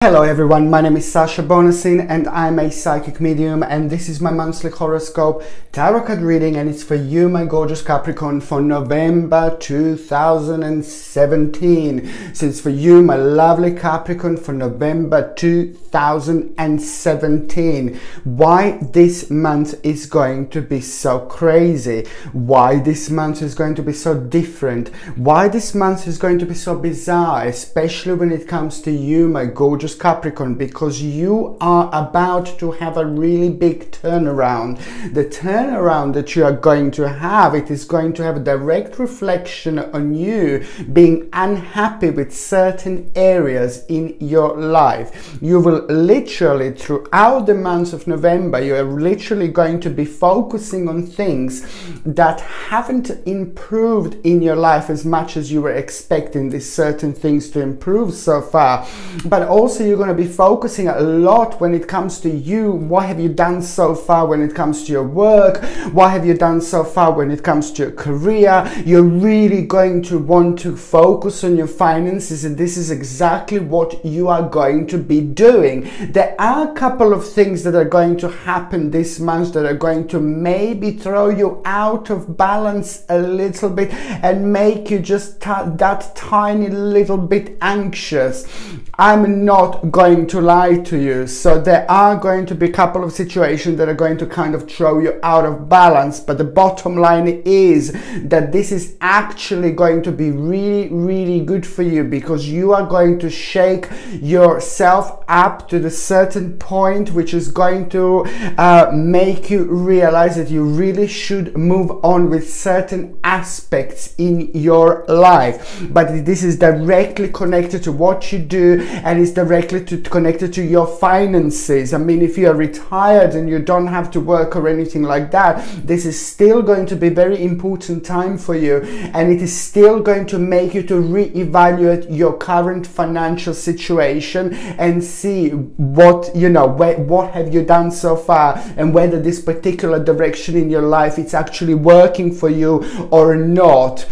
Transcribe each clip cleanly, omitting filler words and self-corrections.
Hello everyone, my name is Sasha Bonasin and I'm a psychic medium, and this is my monthly horoscope tarot card reading, and it's for you, my gorgeous Capricorn, for November 2017. So it's for you, my lovely Capricorn, for November 2017. Why this month is going to be so crazy, why this month is going to be so different, why this month is going to be so bizarre, especially when it comes to you, my gorgeous Capricorn, because you are about to have a really big turnaround. The turnaround that you are going to have, it is going to have a direct reflection on you being unhappy with certain areas in your life. You will literally, throughout the month of November, you are literally going to be focusing on things that haven't improved in your life as much as you were expecting these certain things to improve so far. But also you're going to be focusing a lot when it comes to you. What have you done so far when it comes to your work? What have you done so far when it comes to your career? You're really going to want to focus on your finances, and this is exactly what you are going to be doing. There are a couple of things that are going to happen this month that are going to maybe throw you out of balance a little bit and make you just that tiny little bit anxious. I'm not going to lie to you. So there are going to be a couple of situations that are going to kind of throw you out of balance, but the bottom line is that this is actually going to be really good for you, because you are going to shake yourself up to the certain point which is going to make you realize that you really should move on with certain aspects in your life. But this is directly connected to what you do, and is directly connected to your finances. I mean, if you are retired and you don't have to work or anything like that, this is still going to be a very important time for you, and it is still going to make you to reevaluate your current financial situation and see what what have you done so far, and whether this particular direction in your life it's actually working for you or not.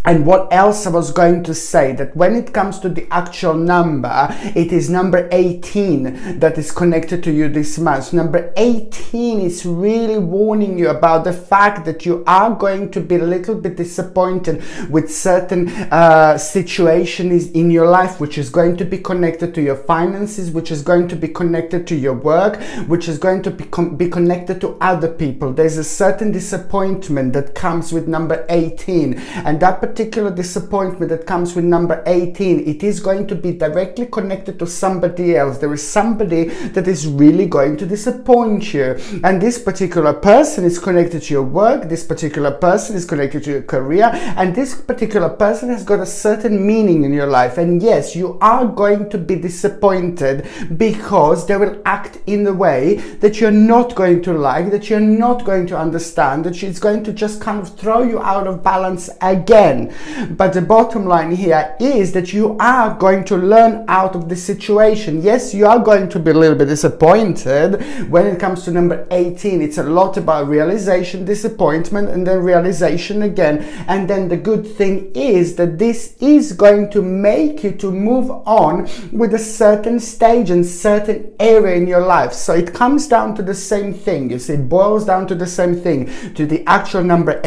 And what else I was going to say, that when it comes to the actual number, it is number 18 that is connected to you this month. Number 18 is really warning you about the fact that you are going to be a little bit disappointed with certain situations in your life, which is going to be connected to your finances, which is going to be connected to your work, which is going to be connected to other people. There's a certain disappointment that comes with number 18, and that particular disappointment that comes with number 18, it is going to be directly connected to somebody else. There is somebody that is really going to disappoint you, and this particular person is connected to your work, this particular person is connected to your career, and this particular person has got a certain meaning in your life. And yes, you are going to be disappointed because they will act in a way that you're not going to like, that you're not going to understand, that it's going to just kind of throw you out of balance again. But the bottom line here is that you are going to learn out of the situation. Yes, you are going to be a little bit disappointed when it comes to number 18. It's a lot about realization, disappointment, and then realization again. And then the good thing is that this is going to make you to move on with a certain stage and certain area in your life. So it comes down to the same thing. You see, it boils down to the same thing, to the actual number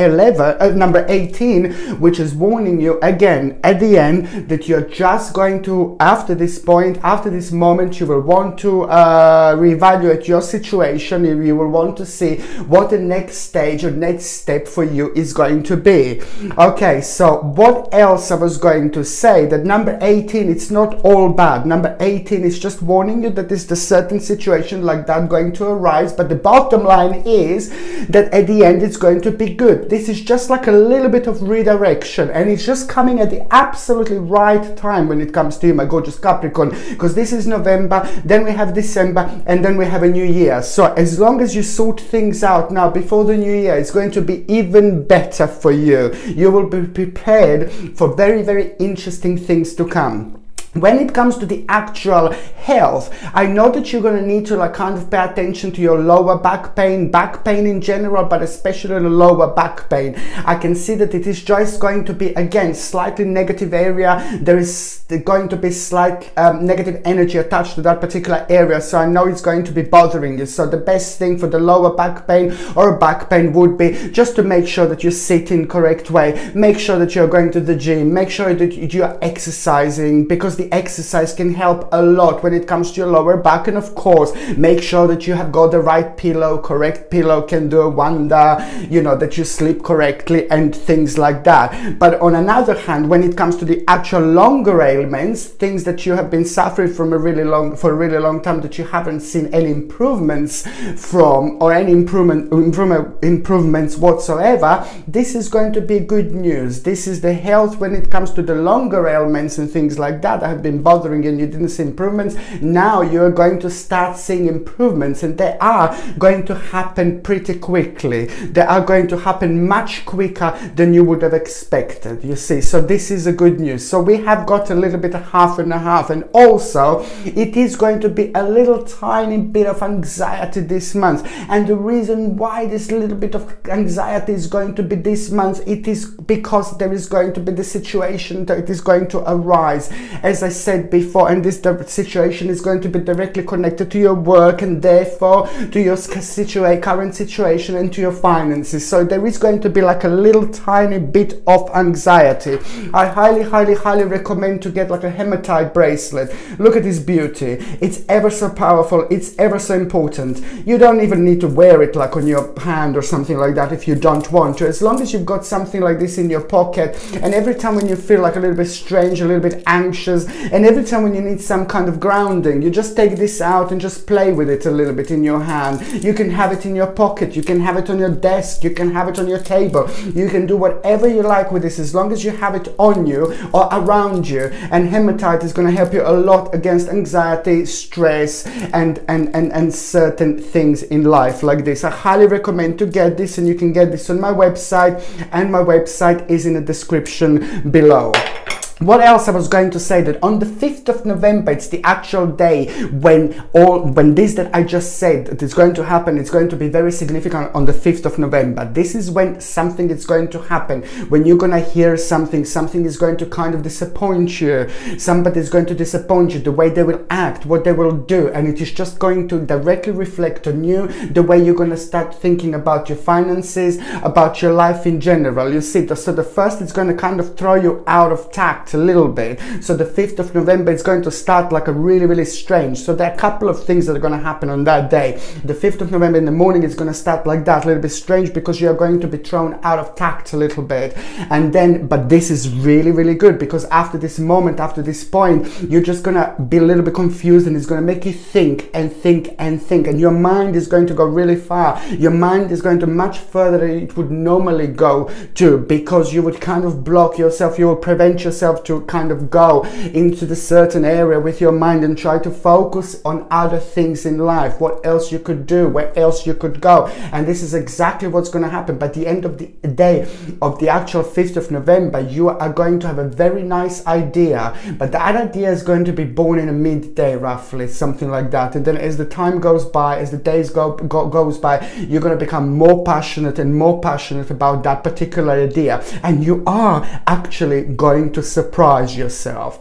18, which is warning you again at the end that you're just going to, after this point, after this moment, you will want to reevaluate your situation. You will want to see what the next stage or next step for you is going to be. Okay, so what else I was going to say, that number 18, it's not all bad. Number 18 is just warning you that there's a certain situation like that going to arise, but the bottom line is that at the end it's going to be good. This is just like a little bit of redirection, and it's just coming at the absolutely right time when it comes to you, my gorgeous Capricorn, because this is November, then we have December, and then we have a new year. So as long as you sort things out now before the new year, it's going to be even better for you. You will be prepared for very interesting things to come. When it comes to the actual health, I know that you're going to need to like kind of pay attention to your lower back pain in general, but especially the lower back pain. I can see that it is just going to be, again, slightly negative area. There is going to be slight negative energy attached to that particular area, so I know it's going to be bothering you. So the best thing for the lower back pain or back pain would be just to make sure that you sit in correct way, make sure that you're going to the gym, make sure that you're exercising, because the exercise can help a lot when it comes to your lower back. And of course, make sure that you have got the right pillow. Correct pillow can do a wonder, you know, that you sleep correctly and things like that. But on another hand, when it comes to the actual longer ailments, things that you have been suffering from for a really long time, that you haven't seen any improvements from, or any improvements whatsoever, this is going to be good news. This is the health when it comes to the longer ailments and things like that have been bothering you and you didn't see improvements. Now you're going to start seeing improvements, and they are going to happen pretty quickly. They are going to happen much quicker than you would have expected, you see. So this is a good news. So we have got a little bit of half and a half, and also it is going to be a little tiny bit of anxiety this month. And the reason why this little bit of anxiety is going to be this month, it is because there is going to be the situation that it is going to arise, as I said before, and this situation is going to be directly connected to your work and therefore to your current situation and to your finances. So there is going to be like a little tiny bit of anxiety. I highly recommend to get like a hematite bracelet. Look at this beauty. It's ever so powerful. It's ever so important. You don't even need to wear it like on your hand or something like that if you don't want to. As long as you've got something like this in your pocket, and every time when you feel like a little bit strange, a little bit anxious, and every time when you need some kind of grounding, you just take this out and just play with it a little bit in your hand. You can have it in your pocket, you can have it on your desk, you can have it on your table, you can do whatever you like with this as long as you have it on you or around you. And hematite is going to help you a lot against anxiety, stress, and certain things in life like this. I highly recommend to get this, and you can get this on my website, and my website is in the description below. What else I was going to say, that on the 5th of November, it's the actual day when this that I just said that is going to happen, it's going to be very significant on the 5th of November. This is when something is going to happen, when you're going to hear something is going to kind of disappoint you. Somebody is going to disappoint you, the way they will act, what they will do, and it is just going to directly reflect on you, the way you're going to start thinking about your finances, about your life in general. You see, so the first is going to kind of throw you out of tact a little bit. So the 5th of November is going to start like a really strange. So there are a couple of things that are going to happen on that day. The 5th of November in the morning is going to start like that, a little bit strange, because you are going to be thrown out of tact a little bit. And then, but this is really good, because after this moment, after this point, you're just going to be a little bit confused, and it's going to make you think, and your mind is going to go really far. Your mind is going to much further than it would normally go to, because you would kind of block yourself, you will prevent yourself to kind of go into the certain area with your mind and try to focus on other things in life, what else you could do, where else you could go. And this is exactly what's going to happen. By the end of the day of the actual 5th of November, you are going to have a very nice idea, but that idea is going to be born in a midday, roughly, something like that. And then as the time goes by, as the days goes by, you're going to become more passionate and more passionate about that particular idea, and you are actually going to surprise yourself.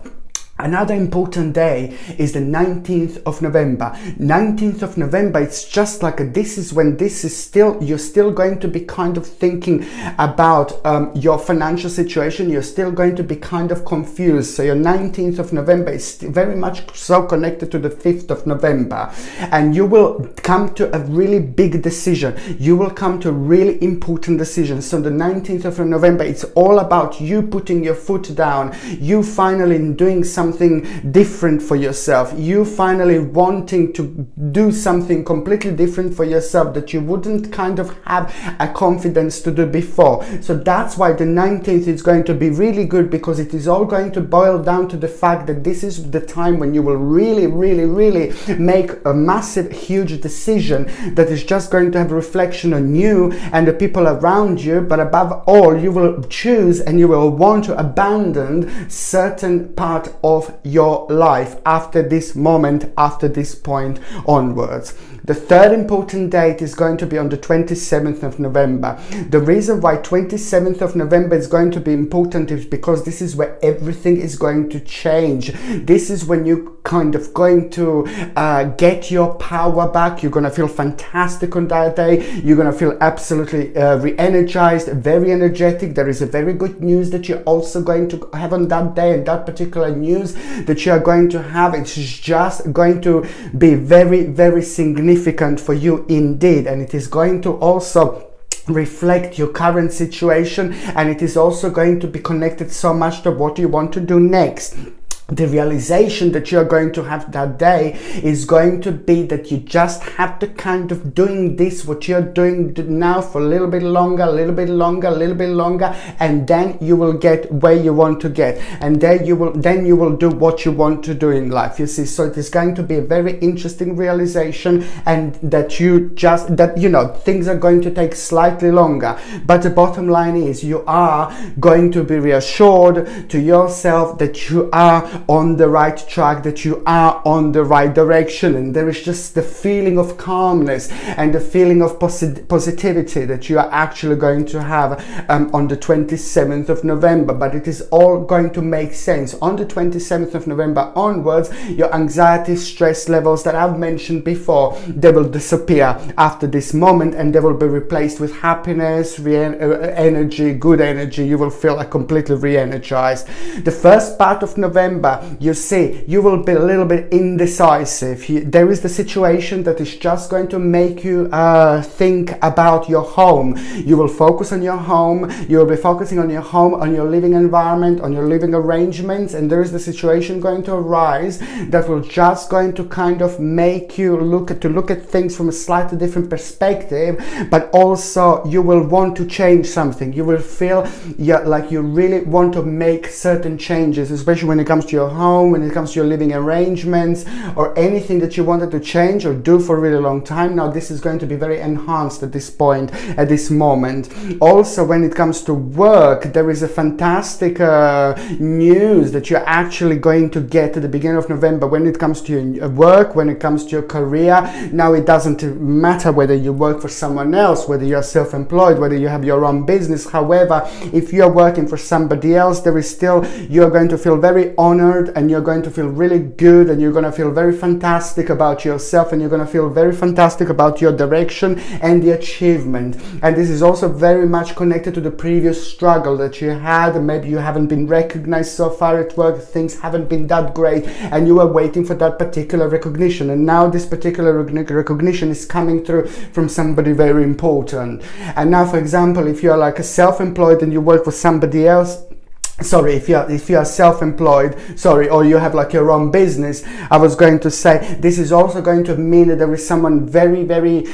Another important day is the 19th of November. 19th of November, it's just like this is when you're still going to be kind of thinking about your financial situation. You're still going to be kind of confused. So your 19th of November is very much so connected to the 5th of November. And you will come to a really big decision. You will come to a really important decision. So the 19th of November, it's all about you putting your foot down, you finally doing something different for yourself, you finally wanting to do something completely different for yourself that you wouldn't kind of have a confidence to do before. So that's why the 19th is going to be really good, because it is all going to boil down to the fact that this is the time when you will really make a massive, huge decision that is just going to have a reflection on you and the people around you. But above all, you will choose and you will want to abandon certain part of of your life after this moment, after this point onwards. The third important date is going to be on the 27th of November. The reason why 27th of November is going to be important is because this is where everything is going to change. This is when you kind of going to get your power back. You're going to feel fantastic on that day. You're going to feel absolutely re-energized, very energetic. There is a very good news that you're also going to have on that day, and that particular news that you are going to have, it's just going to be very, very significant for you indeed, and it is going to also reflect your current situation, and it is also going to be connected so much to what you want to do next. The realization that you're going to have that day is going to be that you just have to kind of doing this, what you're doing now, for a little bit longer, a little bit longer, a little bit longer, and then you will get where you want to get, and then you will do what you want to do in life, you see. So it is going to be a very interesting realization, and that you know, things are going to take slightly longer, but the bottom line is you are going to be reassured to yourself that you are on the right track, that you are on the right direction, and there is just the feeling of calmness and the feeling of positivity that you are actually going to have on the 27th of November. But it is all going to make sense. On the 27th of November onwards, your anxiety, stress levels that I've mentioned before, they will disappear after this moment, and they will be replaced with happiness, energy, good energy. You will feel completely re-energized. The first part of November, you see, you will be a little bit indecisive. There is the situation that is just going to make you think about your home. You will focus on your home. You will be focusing on your home, on your living environment, on your living arrangements, and there is the situation going to arise that will just going to kind of make you look at things from a slightly different perspective. But also you will want to change something. You will feel like you really want to make certain changes, especially when it comes to your home, when it comes to your living arrangements, or anything that you wanted to change or do for a really long time. Now this is going to be very enhanced at this point, at this moment. Also, when it comes to work, there is a fantastic news that you're actually going to get at the beginning of November when it comes to your work, when it comes to your career. Now it doesn't matter whether you work for someone else, whether you're self-employed, whether you have your own business. However, if you're working for somebody else, there is still, you're going to feel very honored, and you're going to feel really good, and you're going to feel very fantastic about yourself, and you're going to feel very fantastic about your direction and the achievement. And this is also very much connected to the previous struggle that you had. Maybe you haven't been recognized so far at work, things haven't been that great, and you were waiting for that particular recognition, and now this particular recognition is coming through from somebody very important. And now, for example, if you're like a self-employed and you work for somebody else, if you are self-employed, or you have like your own business, I was going to say this is also going to mean that there is someone very, very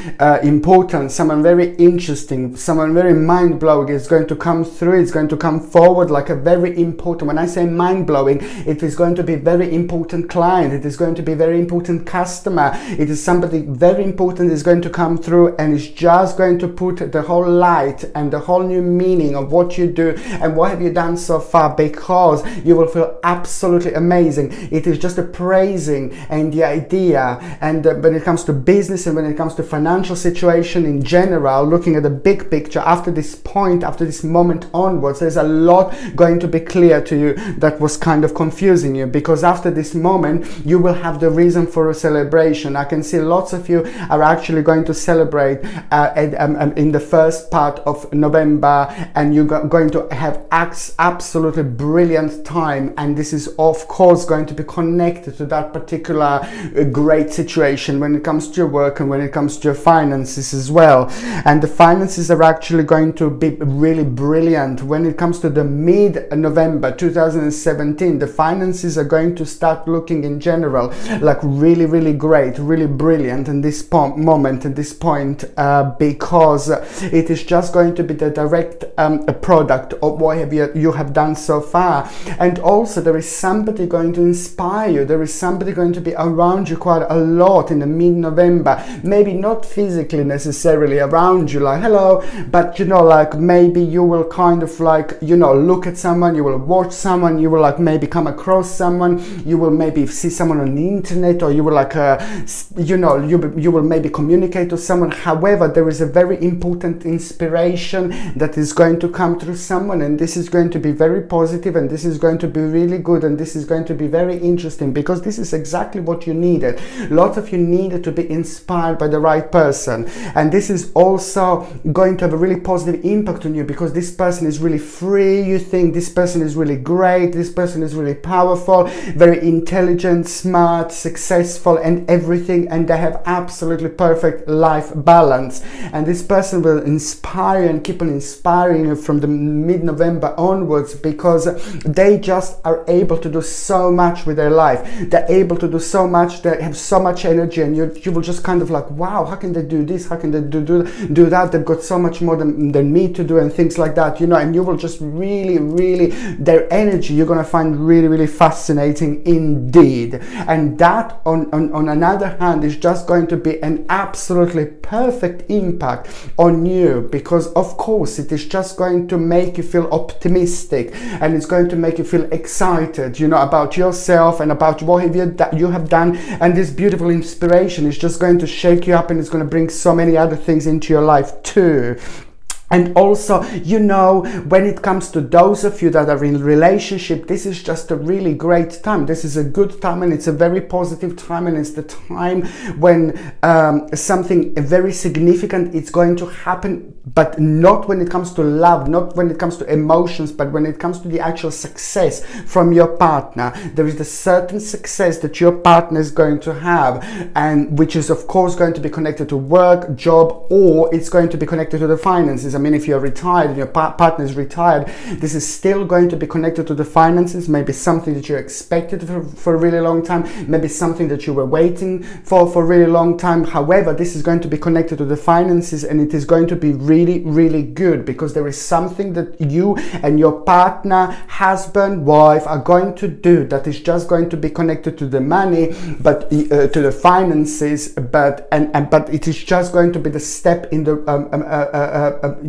important, someone very interesting, someone very mind-blowing is going to come through. It's going to come forward like a very important, when I say mind-blowing, it is going to be a very important client. It is going to be a very important customer. It is somebody very important is going to come through, and is just going to put the whole light and the whole new meaning of what you do and what have you done so far, because you will feel absolutely amazing. It is just a praising and the idea, and when it comes to business and when it comes to financial situation in general, looking at the big picture, after this point, after this moment onwards, there's a lot going to be clear to you that was kind of confusing you, because after this moment you will have the reason for a celebration. I can see lots of you are actually going to celebrate in the first part of November, and you're going to have absolutely brilliant time, and this is of course going to be connected to that particular great situation when it comes to your work and when it comes to your finances as well. And the finances are actually going to be really brilliant when it comes to the mid-November 2017. The finances are going to start looking in general like really, really great, really brilliant in this moment, at this point, because it is just going to be the direct product of what you have done month so far. And also there is somebody going to inspire you. There is somebody going to be around you quite a lot in the mid-November. Maybe not physically necessarily around you, like hello, but you know, like maybe you will kind of like, you know, look at someone, you will watch someone, you will like maybe come across someone, you will maybe see someone on the internet, or you will like you know, you will maybe communicate to someone. However, there is a very important inspiration that is going to come through someone, and this is going to be very positive, and this is going to be really good, and this is going to be very interesting, because this is exactly what you needed. Lots of you needed to be inspired by the right person, and this is also going to have a really positive impact on you, because this person is really free. You think this person is really great, this person is really powerful, very intelligent, smart, successful, and everything, and they have absolutely perfect life balance. And this person will inspire and keep on inspiring you from the mid-November onwards, because they just are able to do so much with their life. They're able to do so much, they have so much energy, and you will just kind of like, wow, how can they do this, how can they do that, they've got so much more than me to do, and things like that, you know. And you will just really their energy you're gonna find really fascinating indeed. And that on another hand is just going to be an absolutely perfect impact on you, because of course it is just going to make you feel optimistic, and it's going to make you feel excited, you know, about yourself and about what you have done. And this beautiful inspiration is just going to shake you up, and it's going to bring so many other things into your life too. And also, you know, when it comes to those of you that are in relationship, this is just a really great time. This is a good time, and it's a very positive time, and it's the time when something very significant is going to happen, but not when it comes to love, not when it comes to emotions, but when it comes to the actual success from your partner. There is a certain success that your partner is going to have, and which is of course going to be connected to work, job, or it's going to be connected to the finances. I mean, if you're retired and your partner is retired, this is still going to be connected to the finances. Maybe something that you expected for a really long time, maybe something that you were waiting for a really long time. However, this is going to be connected to the finances, and it is going to be really good, because there is something that you and your partner, husband, wife, are going to do that is just going to be connected to the money, but to the finances, but it is just going to be the step in the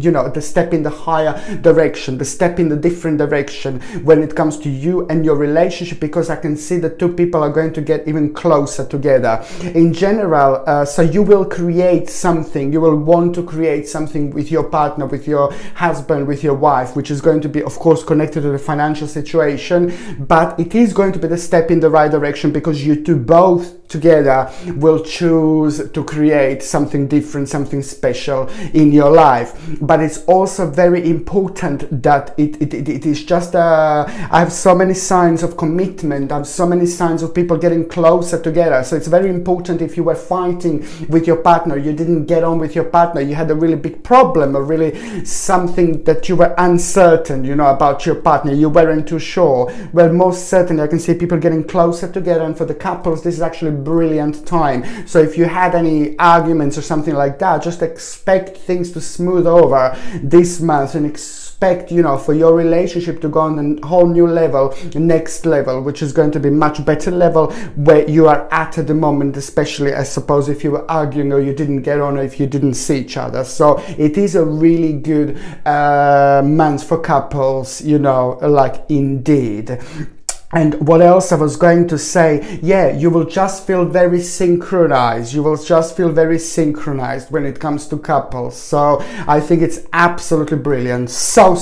you know, the step in the higher direction, the step in the different direction when it comes to you and your relationship, because I can see that two people are going to get even closer together. In general, so you will create something, you will want to create something with your partner, with your husband, with your wife, which is going to be of course connected to the financial situation, but it is going to be the step in the right direction, because you two both together will choose to create something different, something special in your life. But it's also very important that it is just I have so many signs of commitment, I have so many signs of people getting closer together. So it's very important, if you were fighting with your partner, you didn't get on with your partner, you had a really big problem, or really something that you were uncertain, you know, about your partner, you weren't too sure. Well, most certainly I can see people getting closer together, and for the couples this is actually a brilliant time. So if you had any arguments or something like that, just expect things to smooth over this month, and expect, you know, for your relationship to go on a whole new level, next level, which is going to be much better level where you are at the moment, especially I suppose if you were arguing, or you didn't get on, or if you didn't see each other. So it is a really good month for couples, you know, like indeed. And what else I was going to say, yeah, you will just feel very synchronized. You will just feel very synchronized when it comes to couples. So I think it's absolutely brilliant. So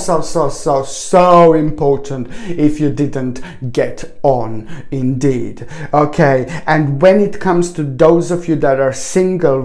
important if you didn't get on, indeed. Okay, and when it comes to those of you that are single,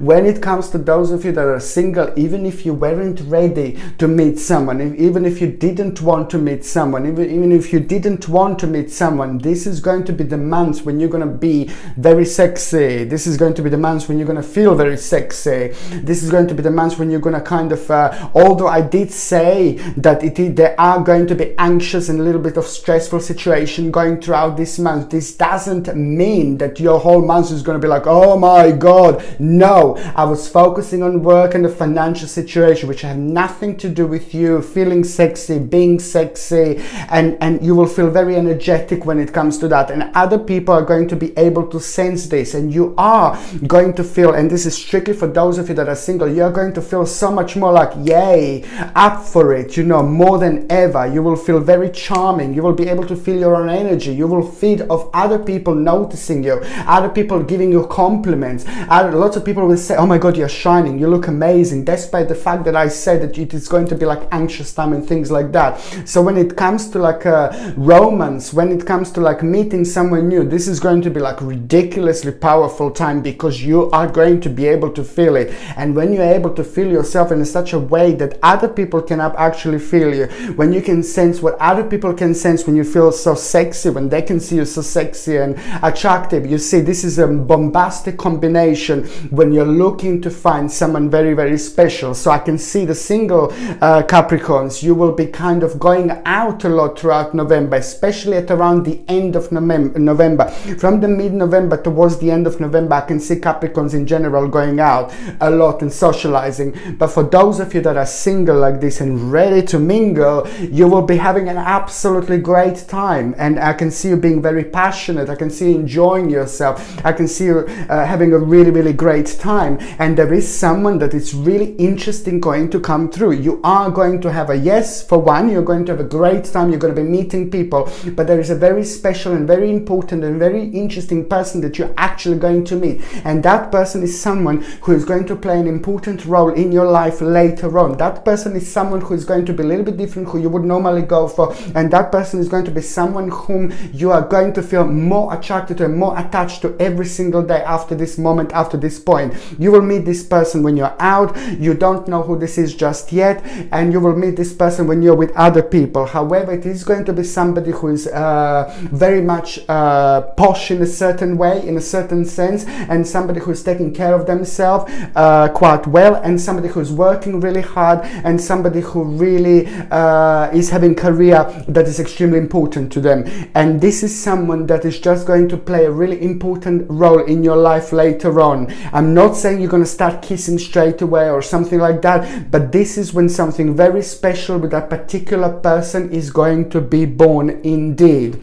when it comes to those of you that are single, even if you weren't ready to meet someone, even if you didn't want to meet someone, even if you didn't want to meet someone, this is going to be the month when you're going to be very sexy. This is going to be the month when you're going to feel very sexy. This is going to be the month when you're going to kind of, although I did say that there are going to be anxious and a little bit of stressful situation going throughout this month, this doesn't mean that your whole month is going to be like, oh my God. No, I was focusing on work and the financial situation, which have nothing to do with you feeling sexy, being sexy, and you will feel very energetic when it comes to that. And other people are going to be able to sense this, and you are going to feel, and this is strictly for those of you that are single, you're going to feel so much more like, yay, up for it, you know, more than ever. You will feel very charming. You will be able to feel your own energy. You will feed off other people noticing you, other people giving you compliments. Lots of people will say, oh my God, you're shining, you look amazing, despite the fact that I said that it is going to be like anxious time and things like that. So when it comes to like a romance, when it comes to like meeting someone new, this is going to be like ridiculously powerful time, because you are going to be able to feel it. And when you're able to feel yourself in such a way that other people can actually feel you, when you can sense what other people can sense, when you feel so sexy, when they can see you so sexy and attractive, you see, this is a bombastic combination when you're looking to find someone very, very special. So I can see the single Capricorns, you will be kind of going out a lot throughout November, especially at around the end of November. From the mid-November towards the end of November, I can see Capricorns in general going out a lot and socializing. But for those of you that are single like this and ready to mingle, you will be having an absolutely great time. And I can see you being very passionate. I can see you enjoying yourself. I can see you having a really, really great time. And there is someone that is really interesting going to come through. You are going to have a, yes, for one, you're going to have a great time. You're going to be meeting people. But there is a very special and very important and very interesting person that you're actually going to meet. And that person is someone who is going to play an important role in your life later on. That person is someone who is going to be a little bit different who you would normally go for. And that person is going to be someone whom you are going to feel more attracted to and more attached to every single day after this moment, after this point. You will meet this person when you're out. You don't know who this is just yet. And you will meet this person when you're with other people. However, it is going to be somebody who is very much posh in a certain way, in a certain sense, and somebody who is taking care of themselves quite well, and somebody who is working really hard, and somebody who really is having a career that is extremely important to them. And this is someone that is just going to play a really important role in your life later on. I'm not saying you're going to start kissing straight away or something like that, but this is when something very special with that particular person is going to be born indeed.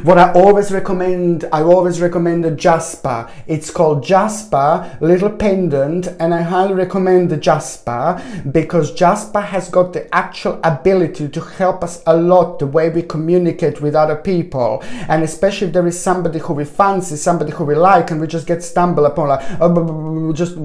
What I always recommend the Jasper. It's called Jasper, little pendant, and I highly recommend the Jasper because Jasper has got the actual ability to help us a lot the way we communicate with other people, and especially if there is somebody who we fancy, somebody who we like, and we just get stumbled upon like, we just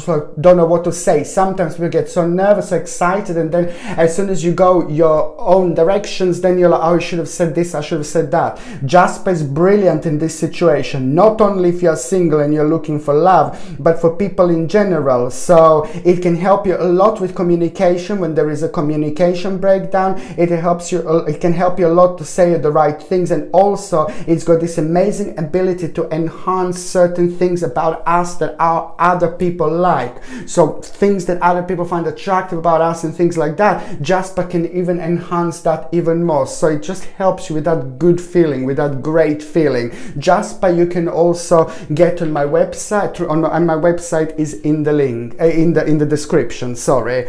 like, don't know what to say. Sometimes we get so nervous, so excited, and then as soon as you go your own directions, then you're like, oh, I should have said this, I should have said that. Jasper is brilliant in this situation, not only if you're single and you're looking for love, but for people in general. So it can help you a lot with communication when there is a communication breakdown. It can help you a lot to say the right things, and also it's got this amazing ability to enhance certain things about us that our other people like. So things that other people find attractive about us and things like that, Jasper can even enhance that even more. So it just helps you with that good feeling, with that great feeling. Jasper you can also get on my website. On my website is in the link, in the description, sorry.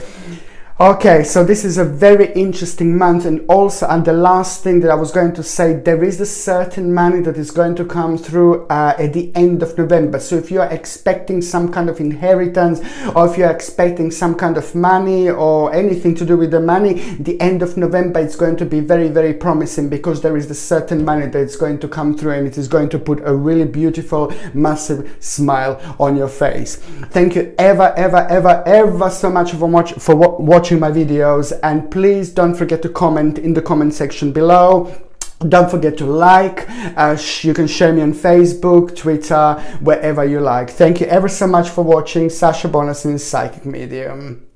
Okay, so this is a very interesting month, and also, and the last thing that I was going to say, there is a certain money that is going to come through at the end of November. So if you are expecting some kind of inheritance, or if you are expecting some kind of money or anything to do with the money, the end of November is going to be very, very promising, because there is a certain money that is going to come through, and it is going to put a really beautiful, massive smile on your face. Thank you ever so much for watching my videos, and please don't forget to comment in the comment section below. Don't forget to like. You can share me on Facebook, Twitter, wherever you like. Thank you ever so much for watching. Sasha Bonasin, Psychic Medium.